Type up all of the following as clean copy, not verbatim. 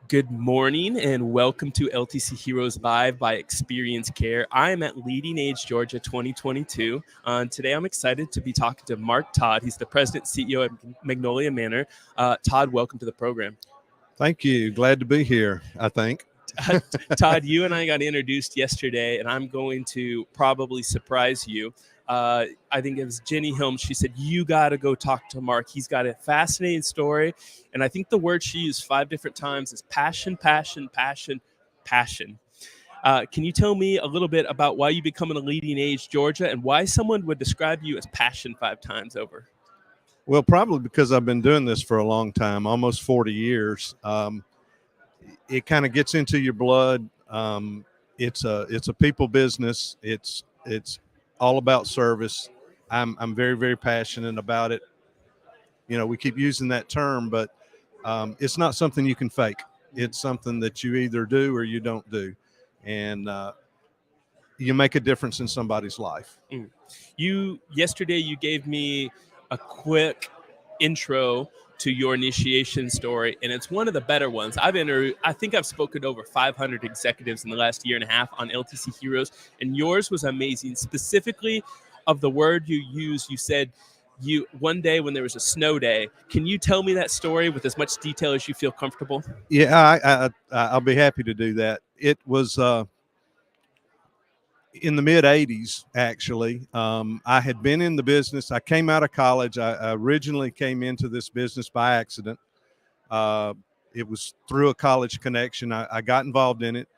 Good morning and welcome to LTC Heroes Live by Experience Care. I am at LeadingAge, Georgia 2022. Today I'm excited to be talking to Mark Todd. He's the president and CEO of Magnolia Manor. Todd, welcome to the program. Thank you. Glad to be here, I think. Todd, you and I got introduced yesterday, and I'm going to probably surprise you. I think it was Jenny Hilms. She said, you got to go talk to Mark. He's got a fascinating story. And I think the word she used 5 different times is passion, passion, passion, passion. Can you tell me a little bit about why you become a LeadingAge, Georgia, and why someone would describe you as passion 5 times over? Well, probably because I've been doing this for a long time, almost 40 years. It kind of gets into your blood. It's a people business. It's all about service. I'm very, very passionate about it. You know, we keep using that term, but it's not something you can fake. It's something that you either do or you don't do. And you make a difference in somebody's life. Yesterday you gave me a quick intro to your initiation story, and it's one of the better ones. I think I've spoken to over 500 executives in the last year and a half on LTC Heroes, and yours was amazing. Specifically of the word you used, you said one day when there was a snow day. Can you tell me that story with as much detail as you feel comfortable? Yeah, I'll be happy to do that. It was in the mid 80s, actually. I had been in the business. I came out of college. I originally came into this business by accident. It was through a college connection. I got involved in it.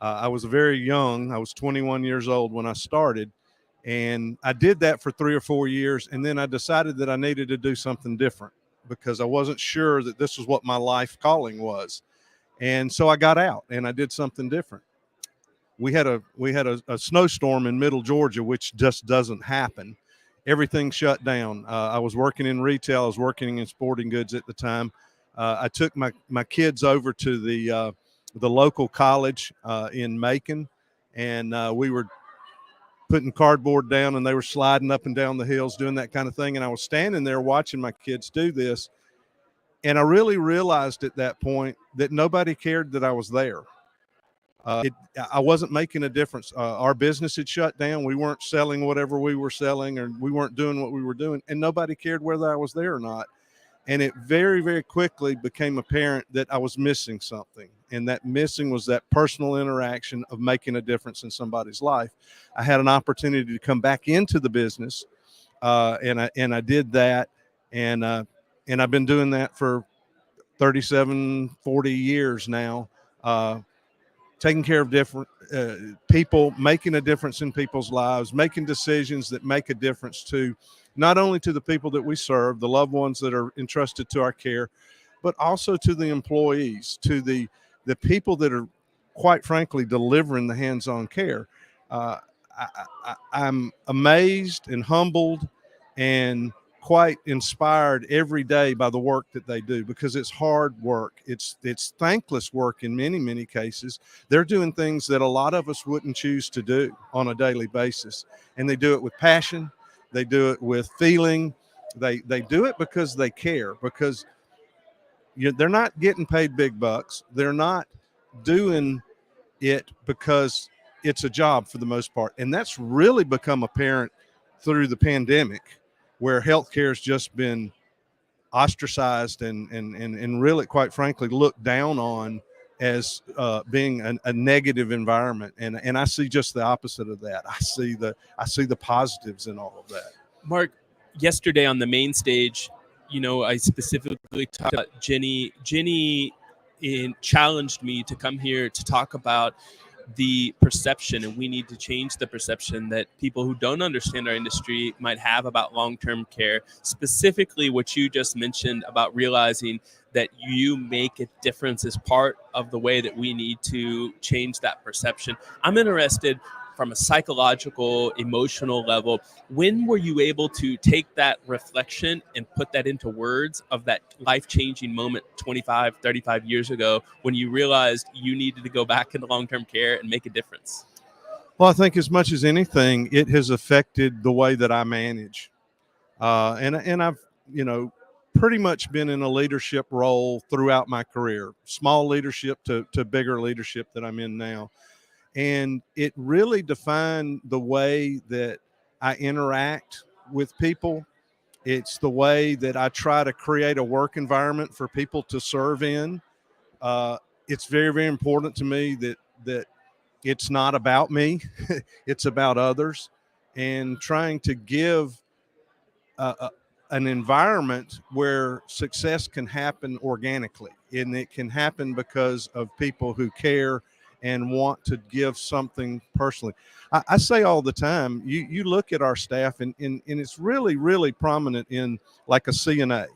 I was very young. I was 21 years old when I started. And I did that for 3 or 4 years. And then I decided that I needed to do something different because I wasn't sure that this was what my life calling was. And so I got out and I did something different. We had a snowstorm in middle Georgia, which just doesn't happen. Everything shut down. I was working in retail. I was working in sporting goods at the time. I took my kids over to the local college in Macon, and we were putting cardboard down, and they were sliding up and down the hills, doing that kind of thing. And I was standing there watching my kids do this, and I really realized at that point that nobody cared that I was there. I wasn't making a difference. Our business had shut down. We weren't selling whatever we were selling, or we weren't doing what we were doing, and nobody cared whether I was there or not. And it very, very quickly became apparent that I was missing something. And that missing was that personal interaction of making a difference in somebody's life. I had an opportunity to come back into the business, and I did that. And I've been doing that for 37, 40 years now. Taking care of different people, making a difference in people's lives, making decisions that make a difference to not only to the people that we serve, the loved ones that are entrusted to our care, but also to the employees, to the people that are, quite frankly, delivering the hands-on care. I'm amazed and humbled and quite inspired every day by the work that they do, because it's hard work. It's thankless work in many, many cases. They're doing things that a lot of us wouldn't choose to do on a daily basis. And they do it with passion. They do it with feeling. They do it because they care, because they're not getting paid big bucks. They're not doing it because it's a job for the most part. And that's really become apparent through the pandemic, where healthcare has just been ostracized and really, quite frankly, looked down on as being a negative environment. And I see just the opposite of that. I see the positives in all of that. Mark, yesterday on the main stage, I specifically talked about Jenny. Jenny challenged me to come here to talk about the perception, and we need to change the perception that people who don't understand our industry might have about long-term care. Specifically, what you just mentioned about realizing that you make a difference is part of the way that we need to change that perception. I'm interested from a psychological, emotional level. When were you able to take that reflection and put that into words of that life-changing moment 25, 35 years ago when you realized you needed to go back into long-term care and make a difference? Well, I think as much as anything, it has affected the way that I manage. And I've, pretty much been in a leadership role throughout my career, small leadership to bigger leadership that I'm in now. And it really defined the way that I interact with people. It's the way that I try to create a work environment for people to serve in. It's very, very important to me that it's not about me, it's about others, and trying to give an environment where success can happen organically, and it can happen because of people who care and want to give something personally. I say all the time, you look at our staff, and it's really, really prominent in like a CNA.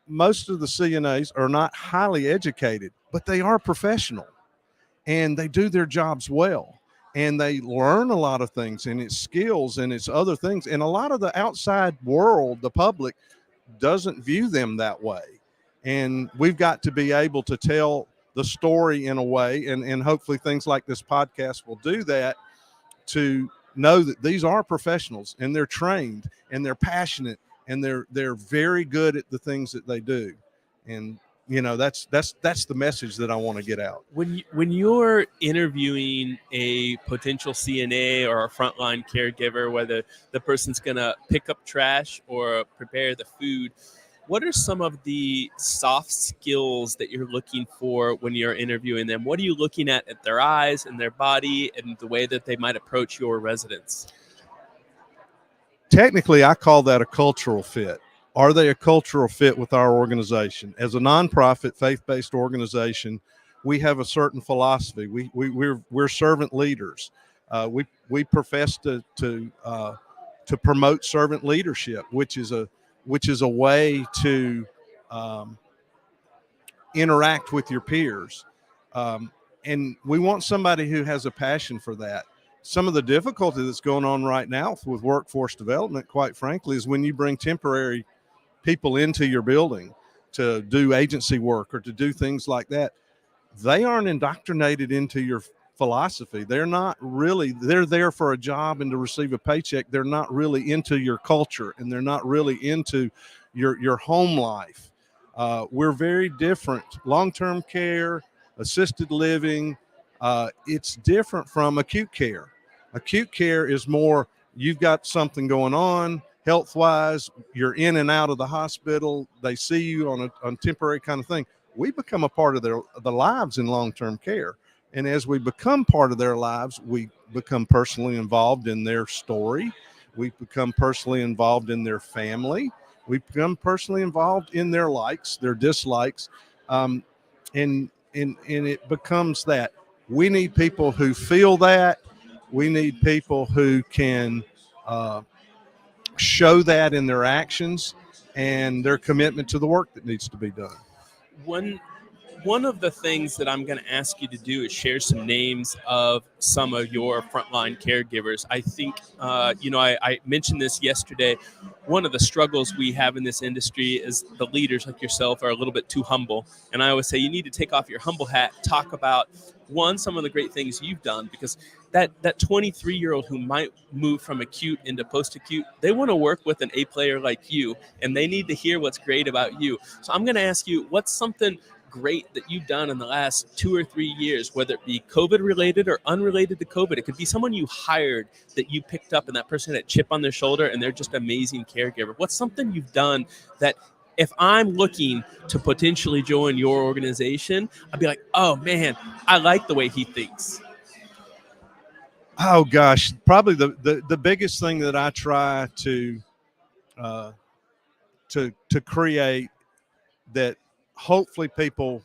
Most of the CNAs are not highly educated, but they are professional and they do their jobs well. And they learn a lot of things, and it's skills and it's other things. And a lot of the outside world, the public, doesn't view them that way. And we've got to be able to tell the story in a way, and hopefully things like this podcast will do that, to know that these are professionals and they're trained and they're passionate and they're very good at the things that they do. And that's the message that I want to get out. When you're interviewing a potential CNA or a frontline caregiver, whether the person's going to pick up trash or prepare the food, what are some of the soft skills that you're looking for when you're interviewing them? What are you looking at their eyes and their body and the way that they might approach your residents? Technically, I call that a cultural fit. Are they a cultural fit with our organization? As a nonprofit, faith-based organization, we have a certain philosophy. We're servant leaders. We profess to promote servant leadership, which is a way to interact with your peers, and we want somebody who has a passion for that. Some of the difficulty that's going on right now with workforce development, quite frankly, is when you bring temporary people into your building to do agency work or to do things like that. They aren't indoctrinated into your philosophy. They're there for a job and to receive a paycheck. They're not really into your culture, and they're not really into your home life. We're very different. Long-term care, assisted living, it's different from acute care. Acute care is more, you've got something going on health-wise, you're in and out of the hospital, they see you on a temporary kind of thing. We become a part of the lives in long-term care. And as we become part of their lives, we become personally involved in their story. We become personally involved in their family. We become personally involved in their likes, their dislikes. And it becomes that. We need people who feel that. We need people who can show that in their actions and their commitment to the work that needs to be done. One of the things that I'm going to ask you to do is share some names of some of your frontline caregivers. I think, I mentioned this yesterday. One of the struggles we have in this industry is the leaders like yourself are a little bit too humble. And I always say you need to take off your humble hat, talk about, some of the great things you've done, because that 23-year-old who might move from acute into post-acute, they want to work with an A player like you, and they need to hear what's great about you. So I'm going to ask you, what's something great that you've done in the last 2 or 3 years, whether it be COVID related or unrelated to COVID? It could be someone you hired that you picked up and that person had a chip on their shoulder and they're just an amazing caregiver. What's something you've done that if I'm looking to potentially join your organization, I'd be like, oh man, I like the way he thinks? Oh gosh, probably the biggest thing that I try to create that hopefully people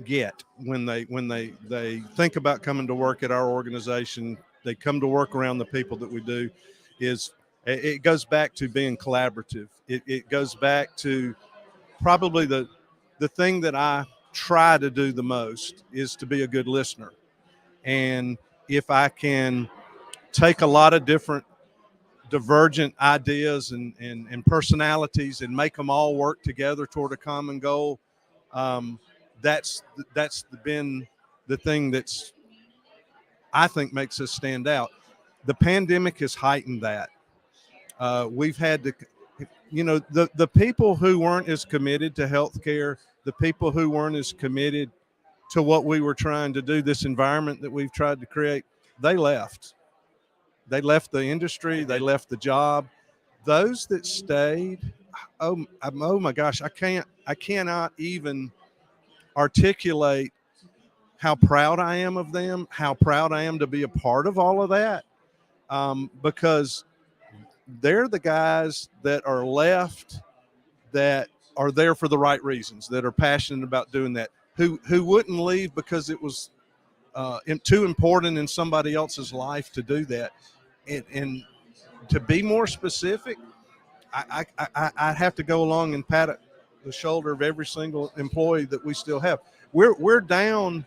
get when they think about coming to work at our organization, they come to work around the people that we do, is it goes back to being collaborative. It goes back to probably the thing that I try to do the most is to be a good listener. And if I can take a lot of different divergent ideas and personalities and make them all work together toward a common goal, that's been the thing that's, I think, makes us stand out. The pandemic has heightened that. We've had to, the people who weren't as committed to healthcare, the people who weren't as committed to what we were trying to do, this environment that we've tried to create, they left. They left the industry. They left the job. Those that stayed, oh my gosh, I cannot even articulate how proud I am of them, how proud I am to be a part of all of that, because they're the guys that are left that are there for the right reasons, that are passionate about doing that, who wouldn't leave because it was too important in somebody else's life to do that. And to be more specific, I have to go along and pat the shoulder of every single employee that we still have. We're down.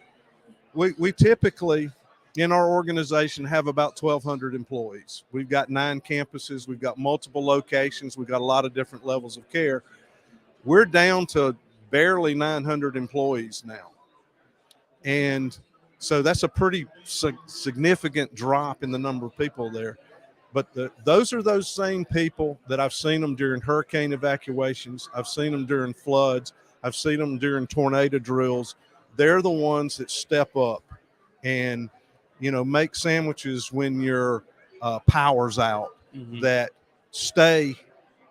We typically in our organization have about 1,200 employees. We've got 9 campuses. We've got multiple locations. We've got a lot of different levels of care. We're down to barely 900 employees now. And so that's a pretty significant drop in the number of people there. But those are those same people that I've seen them during hurricane evacuations. I've seen them during floods. I've seen them during tornado drills. They're the ones that step up and, make sandwiches when your power's out, that stay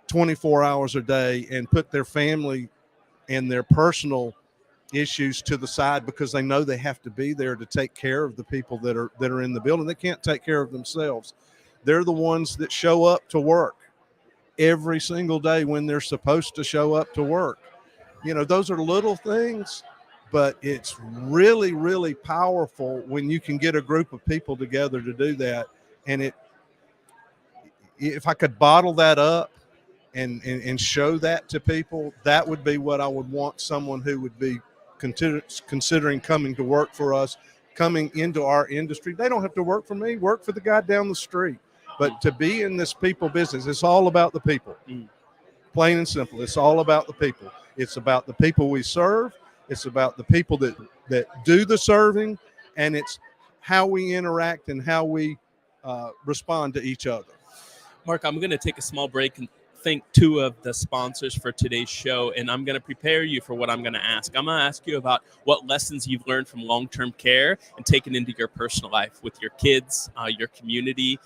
24 hours a day and put their family and their personal issues to the side because they know they have to be there to take care of the people that are in the building. They can't take care of themselves. They're the ones that show up to work every single day when they're supposed to show up to work. Those are little things, but it's really, really powerful when you can get a group of people together to do that. And if I could bottle that up and show that to people, that would be what I would want someone who would be considering coming to work for us, coming into our industry. They don't have to work for me, work for the guy down the street. But to be in this people business, it's all about the people. Plain and simple. It's all about the people. It's about the people we serve. It's about the people that do the serving, and it's how we interact and how we respond to each other. Mark, I'm going to take a small break and thank 2 of the sponsors for today's show, and I'm going to prepare you for what I'm going to ask. I'm going to ask you about what lessons you've learned from long-term care and taken into your personal life with your kids, your community,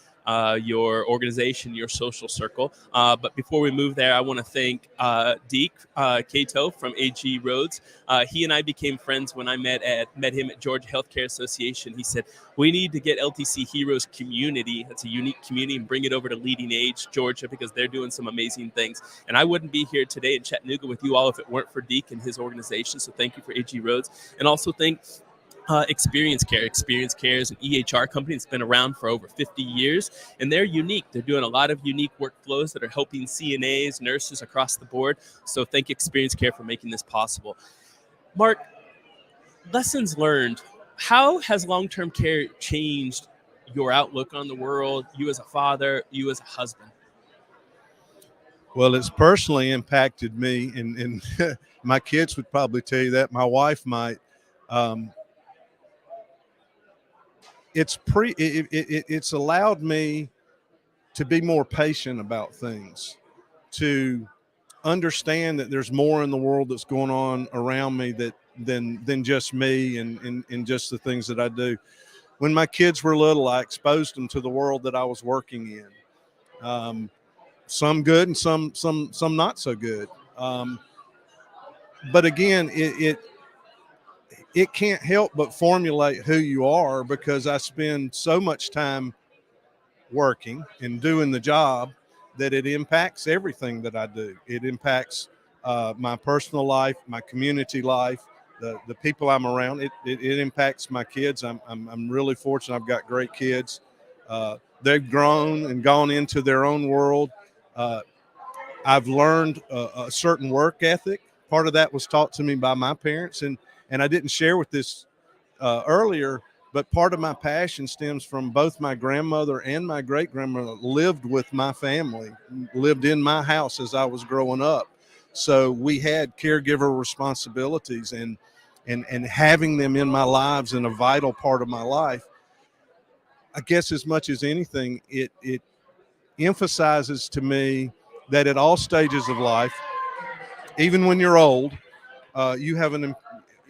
your organization, your social circle. But before we move there, I want to thank Deke Cato from AG Roads. He and I became friends when I met him at Georgia Healthcare Association. He said, we need to get LTC Heroes community. That's a unique community, and bring it over to LeadingAge, Georgia, because they're doing some amazing things. And I wouldn't be here today in Chattanooga with you all if it weren't for Deke and his organization. So thank you for AG Roads. And also thank Experience Care. Experience Care is an EHR company that's been around for over 50 years, and they're unique. They're doing a lot of unique workflows that are helping CNAs, nurses across the board. So thank you, Experience Care, for making this possible. Mark, lessons learned. How has long-term care changed your outlook on the world, you as a father, you as a husband? Well, it's personally impacted me, and my kids would probably tell you that. My wife might. It's allowed me to be more patient about things, to understand that there's more in the world that's going on around me than just me and just the things that I do. When my kids were little, I exposed them to the world that I was working in. Some good and some not so good. But again, it can't help but formulate who you are, because I spend so much time working and doing the job that it impacts everything that I do. It impacts my personal life, my community life, the people I'm around. It impacts my kids. I'm really fortunate. I've got great kids. They've grown and gone into their own world. I've learned a certain work ethic. Part of that was taught to me by my parents, and I didn't share with this earlier, but part of my passion stems from both my grandmother and my great-grandmother lived with my family, lived in my house as I was growing up. So we had caregiver responsibilities, and having them in my lives in a vital part of my life. I guess as much as anything, it emphasizes to me that at all stages of life, even when you're old, you have an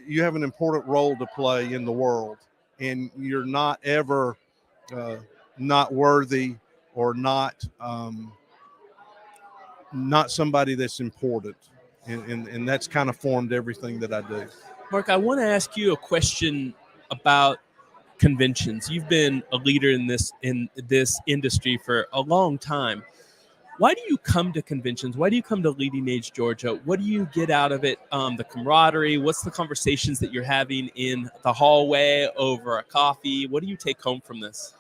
important role to play in the world, and you're not ever not worthy or not somebody that's important, and that's kind of formed everything that I do. Mark, I want to ask you a question about conventions. You've been a leader in this industry for a long time. Why do you come to conventions? Why do you come to LeadingAge Georgia? What do you get out of it? The camaraderie. What's the conversations that you're having in the hallway over a coffee? What do you take home from this?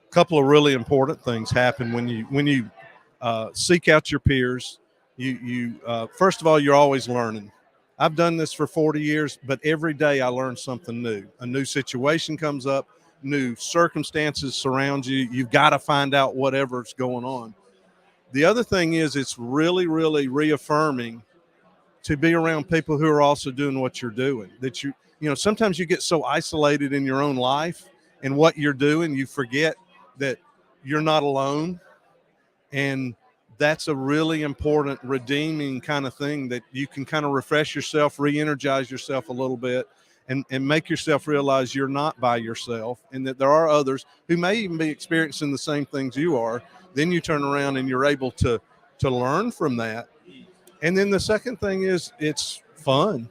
A couple of really important things happen when you seek out your peers. You first of all, you're always learning. I've done this for 40 years, but every day I learn something new. A new situation comes up, new circumstances surround you. You've got to find out whatever's going on. The other thing is, it's really, really reaffirming to be around people who are also doing what you're doing. That sometimes you get so isolated in your own life and what you're doing, you forget that you're not alone. And that's a really important redeeming kind of thing, that you can kind of refresh yourself, re-energize yourself a little bit, and make yourself realize you're not by yourself, and that there are others who may even be experiencing the same things you are. Then you turn around and you're able to learn from that. And then the second thing is, it's fun.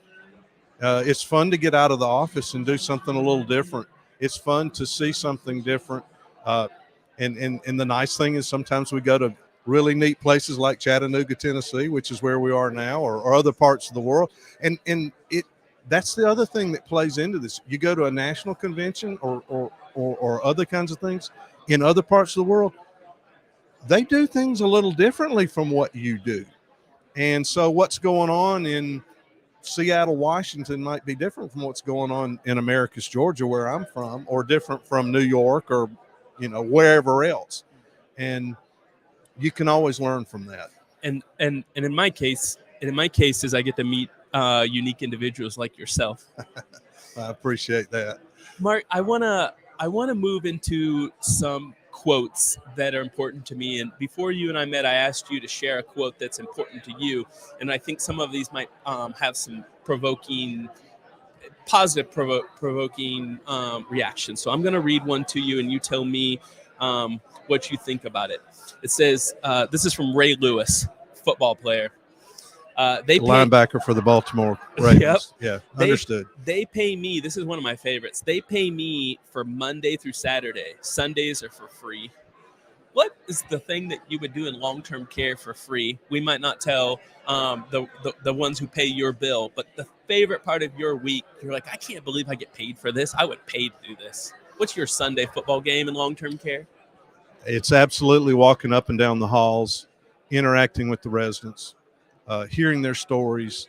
It's fun to get out of the office and do something a little different. It's fun to see something different. And the nice thing is, sometimes we go to really neat places like Chattanooga, Tennessee, which is where we are now, or other parts of the world. And that's the other thing that plays into this. You go to a national convention or other kinds of things in other parts of the world, they do things a little differently from what you do. And so what's going on in Seattle, Washington might be different from what's going on in Americus, Georgia, where I'm from, or different from New York, or wherever else. And you can always learn from that. And in my case, is I get to meet unique individuals like yourself. I appreciate that. Mark, I wanna move into some quotes that are important to me. And before you and I met, I asked you to share a quote that's important to you. And I think some of these might have some positive provoking reactions. So I'm going to read one to you, and you tell me what you think about it. It says, this is from Ray Lewis, football player. Linebacker for the Baltimore Ravens. Yep. Yeah, understood. They pay me. This is one of my favorites. They pay me for Monday through Saturday. Sundays are for free. What is the thing that you would do in long-term care for free? We might not tell the ones who pay your bill, but the favorite part of your week, you're like, I can't believe I get paid for this. I would pay to do this. What's your Sunday football game in long-term care? It's absolutely walking up and down the halls, interacting with the residents, hearing their stories,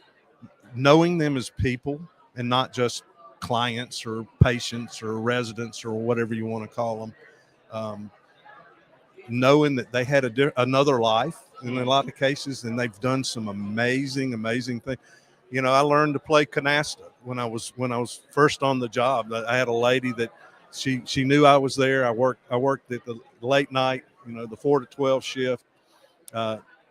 knowing them as people and not just clients or patients or residents or whatever you want to call them. Knowing that they had another life in a lot of cases, and they've done some amazing things. I learned to play canasta when I was first on the job. I had a lady that she knew I was there. I worked at the late night, the 4 to 12 shift.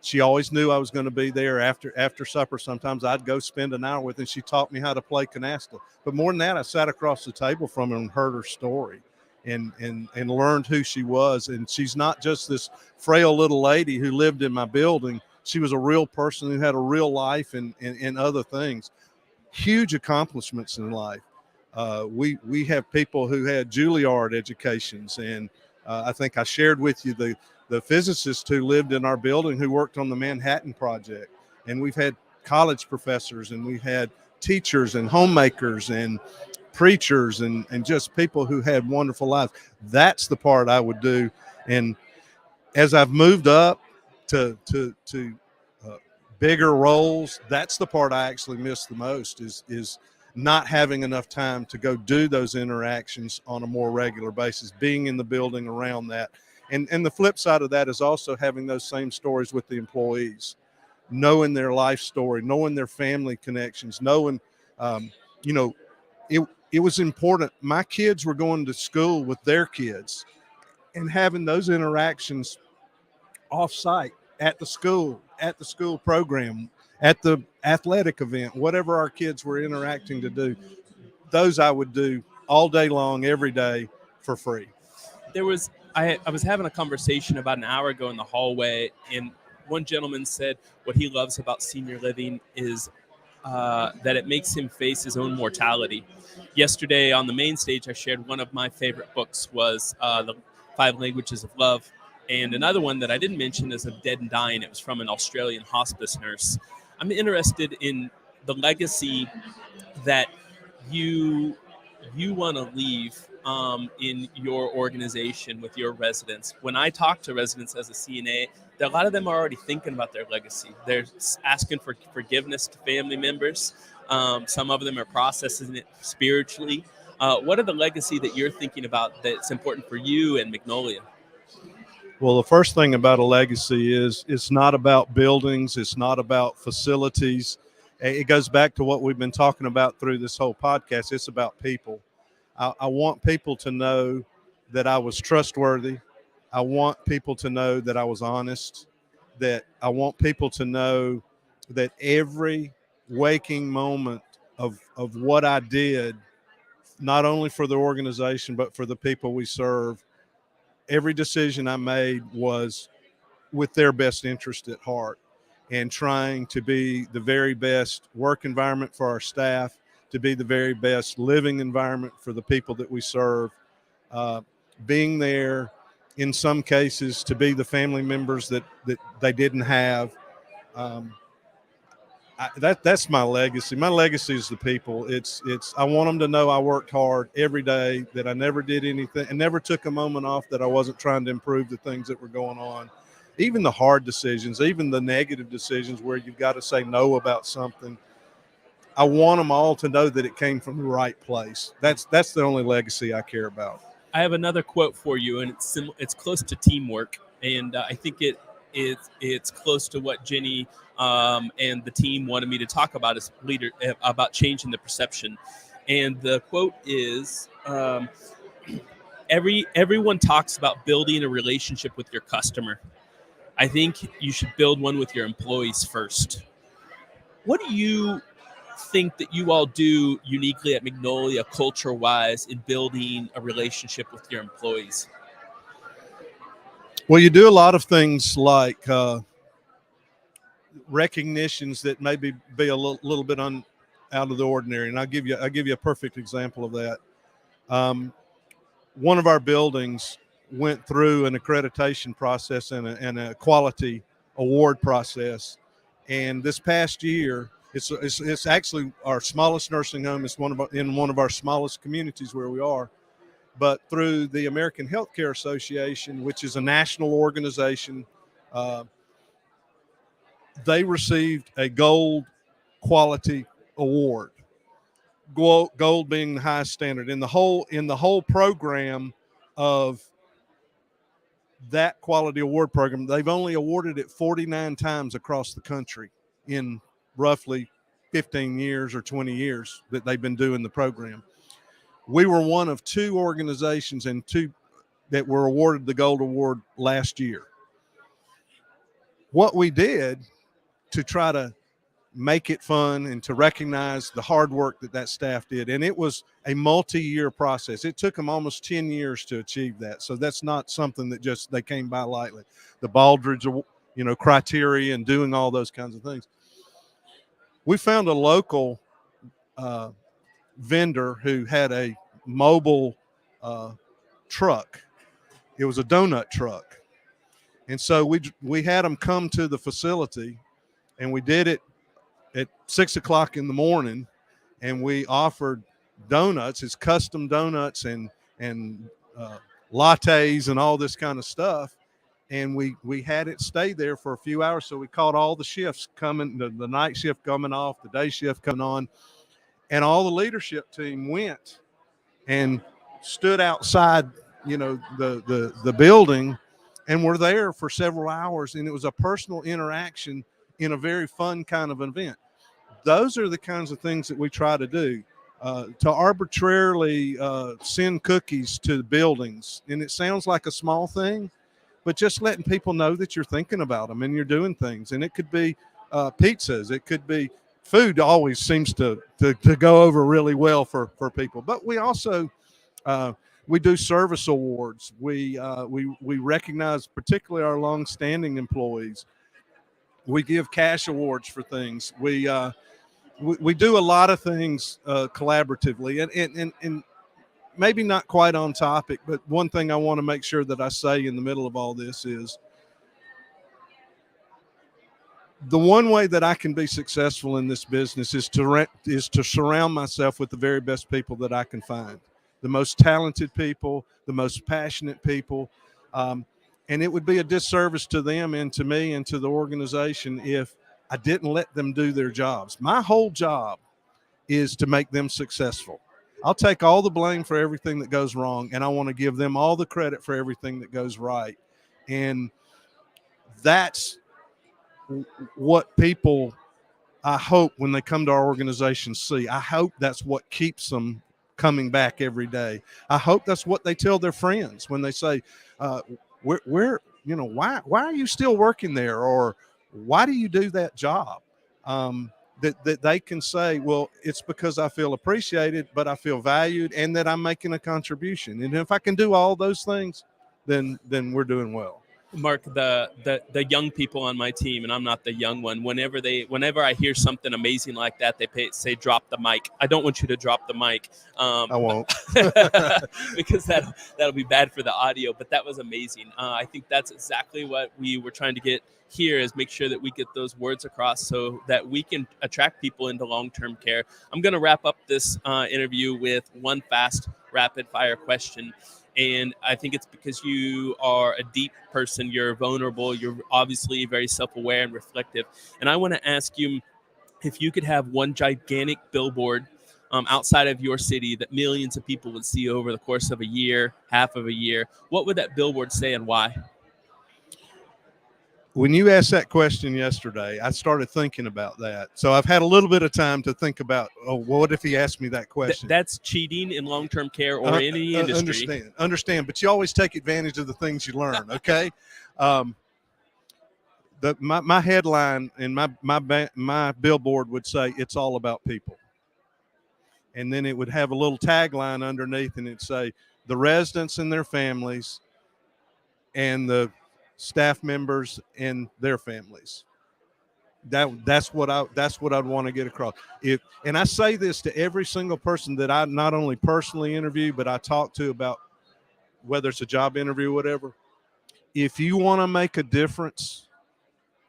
She always knew I was going to be there after supper. Sometimes I'd go spend an hour with her, and she taught me how to play canasta. But more than that, I sat across the table from her and heard her story and learned who she was. And she's not just this frail little lady who lived in my building. She was a real person who had a real life and other things. Huge accomplishments in life. We have people who had Juilliard educations, and I think I shared with you the physicist who lived in our building who worked on the Manhattan Project. And we've had college professors, and we've had teachers and homemakers and preachers and just people who had wonderful lives. That's the part I would do. And as I've moved up to bigger roles, that's the part I actually miss the most, is not having enough time to go do those interactions on a more regular basis, being in the building around that. And the flip side of that is also having those same stories with the employees, knowing their life story, knowing their family connections, knowing, it was important. My kids were going to school with their kids, and having those interactions off-site at the school program, at the athletic event, whatever our kids were interacting to do, those I would do all day long, every day for free. There was I was having a conversation about an hour ago in the hallway, and one gentleman said what he loves about senior living is that it makes him face his own mortality. Yesterday on the main stage, I shared one of my favorite books was the Five Languages of Love, and another one that I didn't mention is of Dead and Dying. It was from an Australian hospice nurse. I'm interested in the legacy that you want to leave in your organization with your residents. When I talk to residents as a CNA, a lot of them are already thinking about their legacy. They're asking for forgiveness to family members. Some of them are processing it spiritually. What are the legacy that you're thinking about that's important for you and Magnolia? Well, the first thing about a legacy is it's not about buildings. It's not about facilities. It goes back to what we've been talking about through this whole podcast. It's about people. I want people to know that I was trustworthy. I want people to know that I was honest, that I want people to know that every waking moment of what I did, not only for the organization, but for the people we serve, every decision I made was with their best interest at heart and trying to be the very best work environment for our staff, to be the very best living environment for the people that we serve, being there in some cases to be the family members that they didn't have. That's my legacy. My legacy is the people. It's I want them to know I worked hard every day, that I never did anything and never took a moment off, that I wasn't trying to improve the things that were going on. Even the hard decisions, even the negative decisions where you've got to say no about something. I want them all to know that it came from the right place. That's the only legacy I care about. I have another quote for you, and it's close to teamwork, and I think it's close to what Jenny and the team wanted me to talk about as leader about changing the perception. And the quote is, everyone talks about building a relationship with your customer. I think you should build one with your employees first. What do you think that you all do uniquely at Magnolia culture-wise in building a relationship with your employees? Well, you do a lot of things like recognitions that maybe be a little bit out of the ordinary, and I'll give you a perfect example of that. One of our buildings went through an accreditation process and a quality award process, and this past year, it's actually our smallest nursing home. It's in one of our smallest communities where we are. But through the American Healthcare Association, which is a national organization, they received a gold quality award. Gold being the highest standard in the whole program of that quality award program. They've only awarded it 49 times across the country in roughly 15 years or 20 years that they've been doing the program. We were one of two organizations and two that were awarded the gold award last year. What we did to try to make it fun and to recognize the hard work that staff did, and it was a multi-year process. It took them almost 10 years to achieve that. So that's not something that just they came by lightly. The Baldridge, criteria and doing all those kinds of things. We found a local vendor who had a mobile truck. It was a donut truck. And so we had them come to the facility, and we did it at 6 o'clock in the morning, and we offered donuts. It's custom donuts and lattes and all this kind of stuff. And we had it stay there for a few hours. So we caught all the shifts coming, the night shift coming off, the day shift coming on, and all the leadership team went and stood outside, the building, and were there for several hours. And it was a personal interaction in a very fun kind of event. Those are the kinds of things that we try to do. To arbitrarily send cookies to buildings, and it sounds like a small thing, but just letting people know that you're thinking about them and you're doing things. And it could be pizzas, it could be food. Always seems to go over really well for people. But we also we do service awards. We recognize particularly our long-standing employees. We give cash awards for things. We do a lot of things collaboratively, and maybe not quite on topic, but one thing I want to make sure that I say in the middle of all this is the one way that I can be successful in this business is to surround myself with the very best people that I can find, the most talented people, the most passionate people. And it would be a disservice to them and to me and to the organization if I didn't let them do their jobs. My whole job is to make them successful. I'll take all the blame for everything that goes wrong, and I want to give them all the credit for everything that goes right. And that's what people, I hope, when they come to our organization, see. I hope that's what keeps them coming back every day. I hope that's what they tell their friends when they say, why are you still working there? Or why do you do that job? That they can say, well, it's because I feel appreciated, but I feel valued, and that I'm making a contribution. And if I can do all those things, then we're doing well. Mark, the young people on my team, and I'm not the young one, whenever I hear something amazing like that, they say drop the mic. I don't want you to drop the mic. I won't. Because that'll be bad for the audio, but that was amazing. I think that's exactly what we were trying to get here, is make sure that we get those words across so that we can attract people into long-term care. I'm going to wrap up this interview with one fast rapid fire question. And I think it's because you are a deep person. You're vulnerable. You're obviously very self-aware and reflective. And I want to ask you, if you could have one gigantic billboard outside of your city that millions of people would see over the course of a year, half of a year, what would that billboard say and why? When you asked that question yesterday, I started thinking about that. So I've had a little bit of time to think about, what if he asked me that question? That's cheating in long-term care or any industry. Understand. But you always take advantage of the things you learn, okay? My headline and my billboard would say, it's all about people. And then it would have a little tagline underneath, and it'd say, the residents and their families and the staff members and their families. That's what I'd want to get across. And I say this to every single person that I not only personally interview, but I talk to about whether it's a job interview or whatever. If you want to make a difference,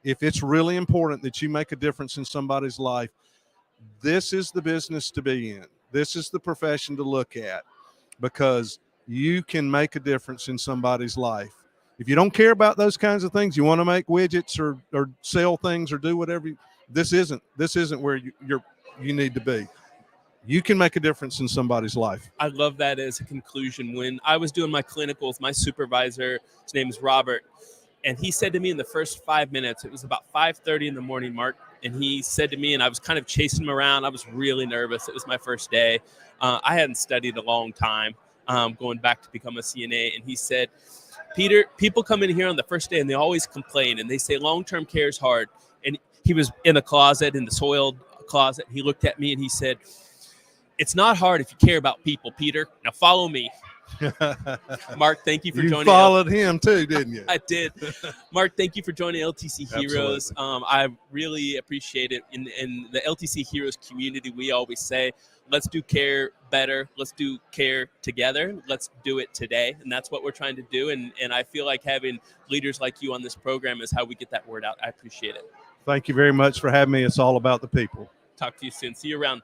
if it's really important that you make a difference in somebody's life, this is the business to be in. This is the profession to look at, because you can make a difference in somebody's life. If you don't care about those kinds of things, you want to make widgets or sell things or do whatever, this isn't where you need to be. You can make a difference in somebody's life. I love that as a conclusion. When I was doing my clinicals, my supervisor, his name is Robert, and he said to me in the first 5 minutes, it was about 5:30 in the morning, Mark, and he said to me, and I was kind of chasing him around. I was really nervous. It was my first day. I hadn't studied a long time, going back to become a CNA, and he said, Peter, people come in here on the first day and they always complain and they say long-term care is hard. And he was in a closet, in the soiled closet. He looked at me and he said, it's not hard if you care about people, Peter. Now follow me. Mark, thank you for joining. You followed him too, didn't you? I did. Mark, thank you for joining LTC Heroes. I really appreciate it. In the LTC Heroes community, we always say, let's do care better. Let's do care together. Let's do it today. And that's what we're trying to do. And I feel like having leaders like you on this program is how we get that word out. I appreciate it. Thank you very much for having me. It's all about the people. Talk to you soon. See you around.